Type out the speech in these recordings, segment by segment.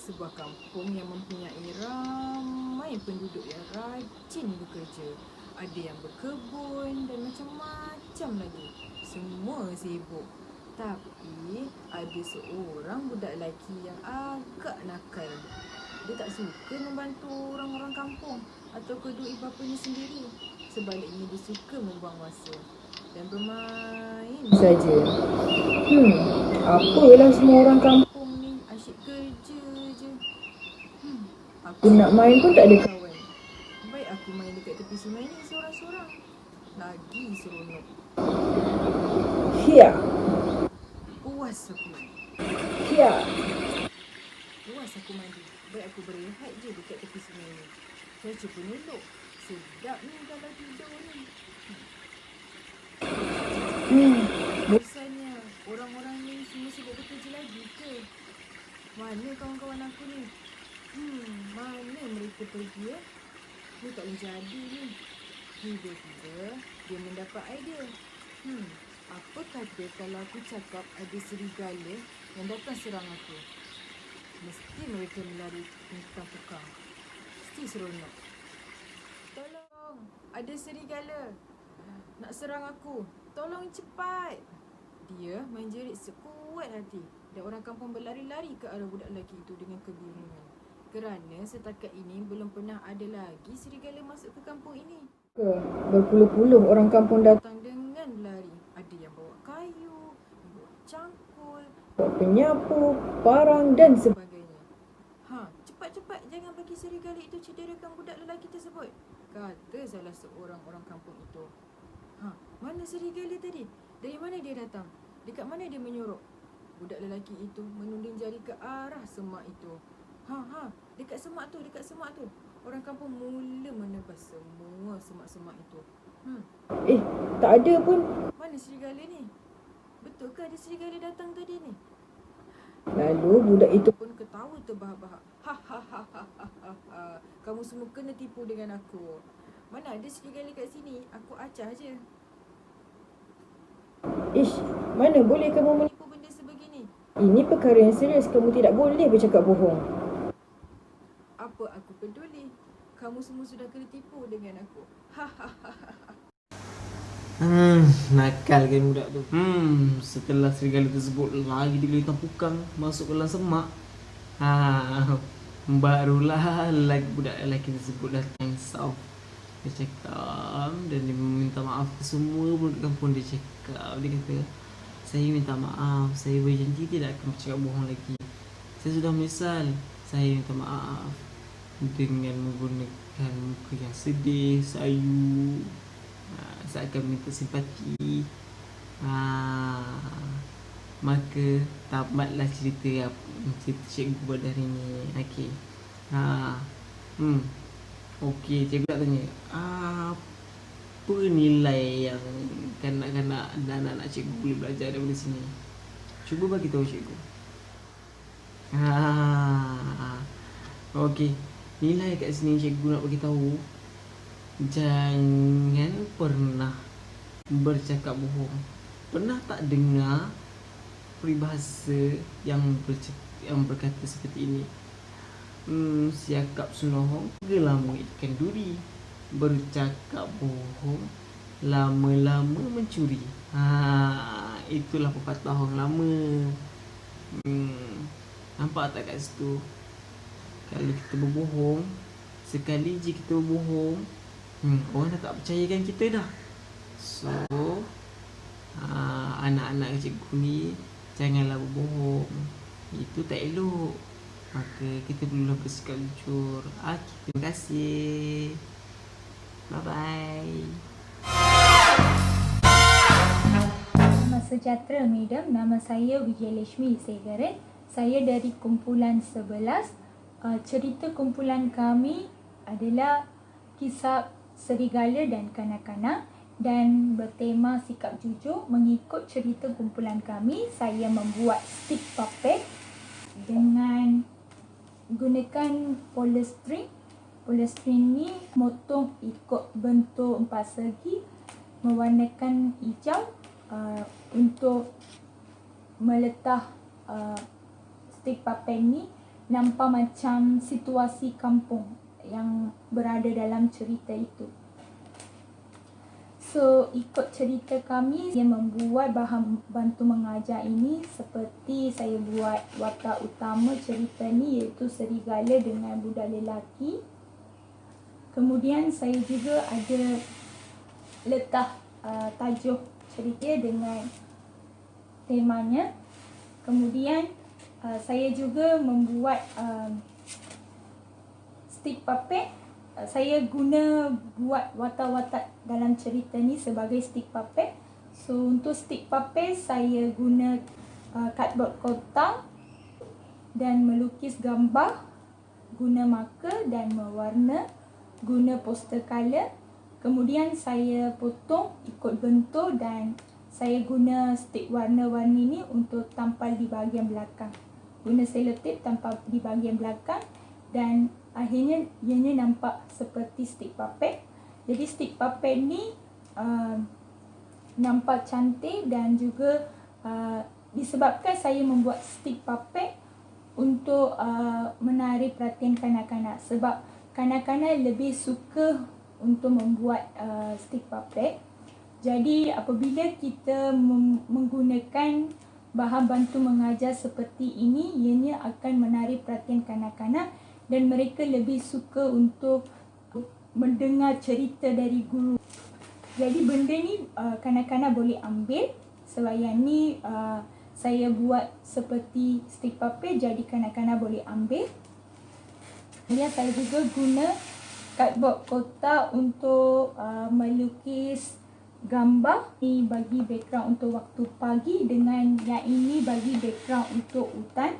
sebuah kampung yang mempunyai ramai penduduk yang rajin bekerja. Ada yang berkebun dan macam-macam lagi. Semua sibuk. Tapi ada seorang budak lelaki yang agak nakal. Dia tak suka membantu orang-orang kampung atau kedua ibu bapanya sendiri. Sebaliknya dia suka membuang masa dan bermain saja. Apalah semua orang kampung ni asyik kerja je. Aku nak main pun tak ada kawan. Baik aku main dekat tepi sungai ni seorang-seorang. Lagi seronok. Hiya. Puas aku main. Hiya. Puas aku mandi. Baik aku berehat je dekat tepi sungai ni. Cuaca pun elok. Sedap ni kalau tidur ni. Bosannya. Orang-orang ni semua sibuk bekerja lagi ke? Mana kawan-kawan aku ni? Mana mereka pergi ya? Ni tak boleh jadi ni. Tiba-tiba dia mendapat idea. Apa kata kalau aku cakap ada serigala yang datang serang aku? Mesti mereka melari pukang-pukang. Mesti seronok. Tolong, ada serigala nak serang aku. Tolong cepat. Dia menjerit sekuat hati dan orang kampung berlari-lari ke arah budak lelaki itu dengan kebingungan. Kerana setakat ini belum pernah ada lagi serigala masuk ke kampung ini. Berpuluh-puluh orang kampung datang dengan berlari. Ada yang bawa kayu, yang bawa cangkul, bawa penyapu, parang dan sebagainya. Cepat-cepat jangan bagi serigala itu cederakan budak lelaki tersebut, kata salah seorang orang kampung itu. Mana serigala tadi? Dari mana dia datang? Dekat mana dia menyorok? Budak lelaki itu menunding jari ke arah semak itu. Dekat semak tu. Orang kampung mula menebas semua semak-semak itu. Tak ada pun. Mana serigala ni? Betul ke ada serigala datang tadi ni? Lalu budak itu pun ketawa terbahak-bahak. Kamu semua kena tipu dengan aku. Mana ada serigala kat sini? Aku acah je. Mana boleh kamu menipu benda sebegini? Ini perkara yang serius. Kamu tidak boleh bercakap bohong. Apa aku peduli? Kamu semua sudah kena tipu dengan aku. Nakal kan budak tu. Setelah serigala tersebut lagi dia pukang masuk ke dalam semak. Barulah lagi budak lelaki tersebut datang soft. Dia cakap dan dia meminta maaf ke semua penduduk kampung. Dia cakap, dia kata, saya minta maaf, saya berjanji tidak akan bercakap bohong lagi. Saya sudah menyesal. Saya minta maaf. Dengan menggunakan muka yang sedih, sayu, seakan minta simpati. Maka tamatlah cerita cikgu pada hari ni. Okey. Okey, cikgu nak tanya, apa nilai yang kanak-kanak dan anak-anak cikgu boleh belajar daripada sini? Cuba bagi tahu cikgu. Okey. Nilai kat sini cikgu nak bagi tahu, jangan pernah bercakap bohong. Pernah tak dengar peribahasa yang berkata seperti ini? Siakap senohong gelama ikan duri, bercakap bohong lama-lama mencuri. Itulah pepatah orang lama. Nampak tak kat situ? Kalau kita berbohong, sekali je kita berbohong, orang dah tak percayakan kita dah. So anak-anak cikgu ni janganlah berbohong. Itu tak elok. Maka kita perlulah bersikap jujur. Terima kasih. Bye-bye. Nama sejahtera Madam, nama saya Wijayalakshmi Segaran. Saya dari kumpulan 11. Cerita kumpulan kami adalah kisah serigala dan kanak-kanak dan bertema sikap jujur. Mengikut cerita kumpulan kami, saya membuat stick puppet dengan gunakan polystyrene. Polystyrene ni motong ikut bentuk empat segi, mewarnakan hijau untuk meletak stick puppet ni nampak macam situasi kampung yang berada dalam cerita itu. So, ikut cerita kami yang membuat bahan bantu mengajar ini seperti saya buat watak utama cerita ni, iaitu serigala dengan budak lelaki. Kemudian saya juga ada letak tajuk cerita dengan temanya. Kemudian saya juga membuat stick puppet. Saya guna buat watak-watak dalam cerita ni sebagai stick puppet. So untuk stick puppet saya guna cardboard kotak dan melukis gambar, guna marker dan mewarna, guna poster color. Kemudian saya potong ikut bentuk dan saya guna stick warna-warni ni untuk tampal di bahagian belakang. Guna selotip tampal di bahagian belakang dan akhirnya ianya nampak seperti stick puppet. Jadi stick puppet ni nampak cantik dan juga disebabkan saya membuat stick puppet untuk menarik perhatian kanak-kanak, sebab kanak-kanak lebih suka untuk membuat stick puppet. Jadi apabila kita menggunakan bahan bantu mengajar seperti ini, ianya akan menarik perhatian kanak-kanak dan mereka lebih suka untuk mendengar cerita dari guru. Jadi benda ni kanak-kanak boleh ambil. Sebab yang ni saya buat seperti stick puppet, jadi kanak-kanak boleh ambil. Kemudian saya juga guna cardboard kotak untuk melukis gambar. Ini bagi background untuk waktu pagi dengan yang ini bagi background untuk hutan.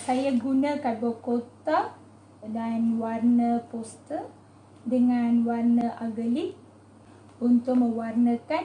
Saya guna cardboard kotak dan warna poster dengan warna agalik untuk mewarnakan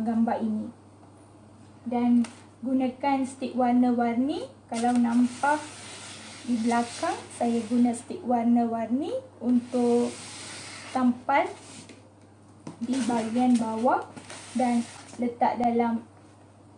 gambar ini. Dan gunakan stick warna-warni. Kalau nampak di belakang, saya guna stick warna-warni untuk tampal di bahagian bawah dan letak dalam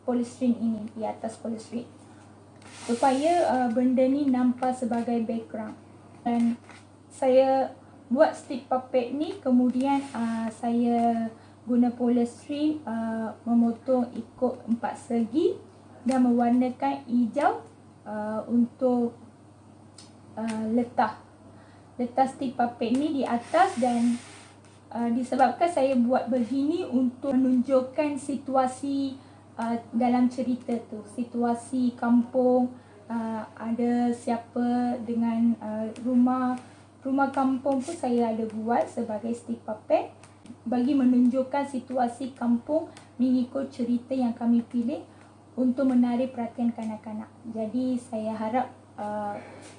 polystyrene ini, di atas polystyrene, supaya benda ni nampak sebagai background. Dan saya buat stick puppet ni, kemudian saya guna polystyrene memotong ikut 4 segi dan mewarnakan hijau untuk letak stick puppet ni di atas. Dan disebabkan saya buat begini untuk menunjukkan situasi dalam cerita tu, situasi kampung, ada siapa dengan rumah kampung pun saya ada buat sebagai stick puppet bagi menunjukkan situasi kampung mengikut cerita yang kami pilih untuk menarik perhatian kanak-kanak. Jadi saya harap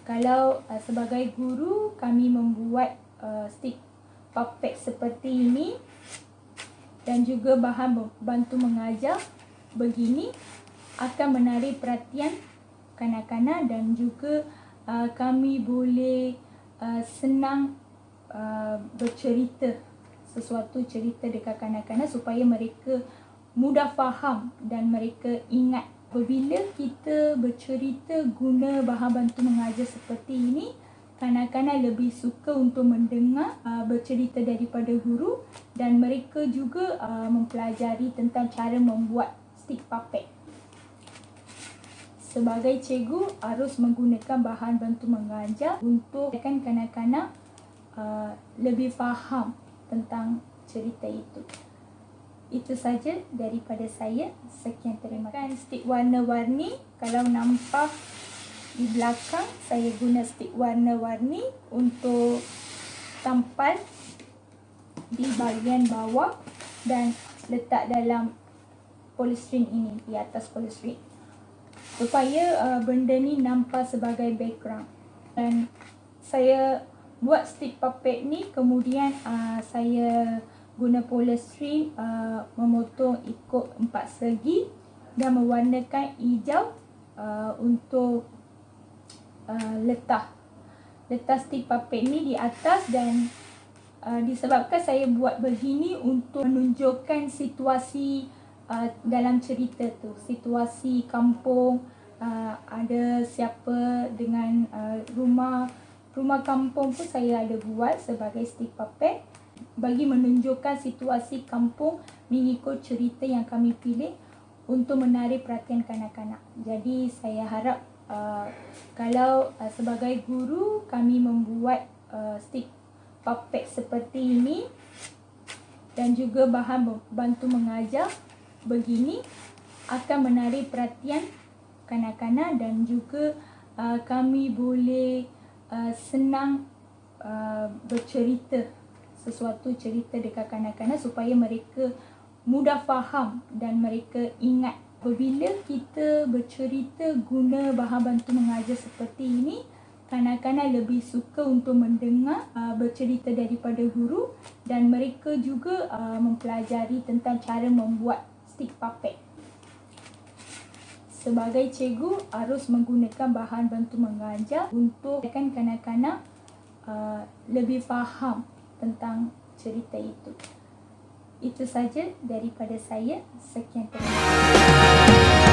kalau sebagai guru kami membuat stick puppet seperti ini dan juga bahan bantu mengajar begini akan menarik perhatian kanak-kanak dan juga kami boleh senang bercerita sesuatu cerita dekat kanak-kanak supaya mereka mudah faham dan mereka ingat. Apabila kita bercerita guna bahan bantu mengajar seperti ini, kanak-kanak lebih suka untuk mendengar bercerita daripada guru dan mereka juga mempelajari tentang cara membuat stick puppet. Sebagai cikgu harus menggunakan bahan bantu mengajar untuk kanak-kanak lebih faham tentang cerita itu. Itu saja daripada saya. Sekian, terima kasih. Stick warna-warni, kalau nampak di belakang saya guna stick warna-warni untuk tampal di bahagian bawah dan letak dalam polystyrene ini, di atas polystyrene, supaya benda ni nampak sebagai background. Dan saya buat stick puppet ni, kemudian saya guna polystyrene memotong ikut 4 segi dan mewarnakan hijau untuk letak stick puppet ni di atas. Dan disebabkan saya buat begini untuk menunjukkan situasi dalam cerita tu, situasi kampung, ada siapa dengan rumah kampung pun saya ada buat sebagai stick puppet bagi menunjukkan situasi kampung mengikut cerita yang kami pilih untuk menarik perhatian kanak-kanak. Jadi saya harap kalau sebagai guru kami membuat stick puppet seperti ini dan juga bahan bantu mengajar begini akan menarik perhatian kanak-kanak dan juga kami boleh senang bercerita sesuatu cerita dekat kanak-kanak supaya mereka mudah faham dan mereka ingat. Apabila kita bercerita guna bahan bantu mengajar seperti ini, kanak-kanak lebih suka untuk mendengar bercerita daripada guru dan mereka juga mempelajari tentang cara membuat stick puppet. Sebagai cikgu harus menggunakan bahan bantu mengajar untuk kanak-kanak lebih faham tentang cerita itu. Itu saja daripada saya. Sekian terima kasih.